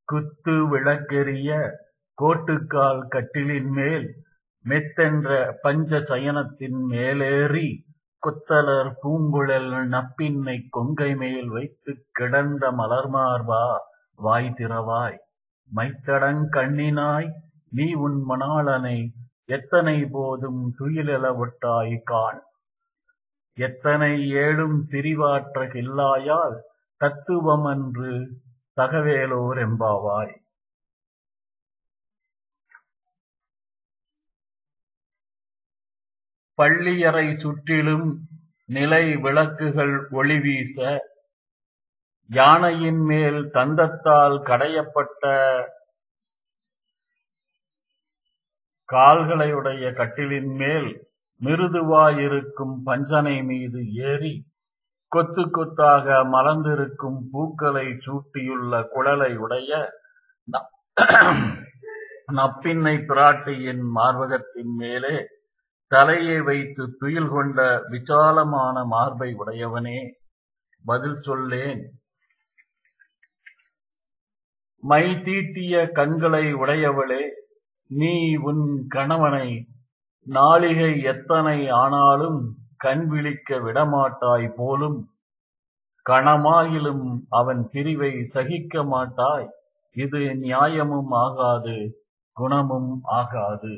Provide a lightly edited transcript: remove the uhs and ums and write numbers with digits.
குத்து விளக்கெரிய கோட்டுக்கால் கட்டிலின்மேல் மெத்தென்ற பஞ்ச சயனத்தின் மேலேறி கொத்தலர் பூங்குழல் நப்பின்னைக் கொங்கைமேல் வைத்துக் கிடந்த மலர்மார்பா வாய் திறவாய். மைத்தடங் கண்ணினாய் நீ உன் மணாளனை எத்தனை போதும் துயிலெழ ஒட்டாய் காண். எத்தனை ஏழும் திரிவாற்ற கில்லாயால் தத்துவமன்று தகவேலோர் எம்பாவாய். பள்ளியறை சுற்றிலும் நிலை விளக்குகள் ஒளிவீச, யானையின் மேல் தந்தத்தால் கடையப்பட்ட கால்களையுடைய கட்டிலின் மேல் மிருதுவாயிருக்கும் பஞ்சனை மீது ஏறி கொத்து கொத்தாக மலர்ந்திருக்கும் பூக்களை சூட்டியுள்ள குழலை உடைய நப்பின்னை பிராட்டியின் மார்பகத்தின் மேலே தலையை வைத்து துயில் கொண்ட விசாலமான மார்பை உடையவனே, பதில் சொல்லேன். மை தீட்டிய கண்களை உடையவளே, நீ உன் கணவனை நாளிகை எத்தனை ஆனாலும் கண் விழிக்க விடமாட்டாய் போலும். கணமாயிலும் அவன் பிரிவை சகிக்க மாட்டாய். இது நியாயமும் ஆகாது, குணமும் ஆகாது.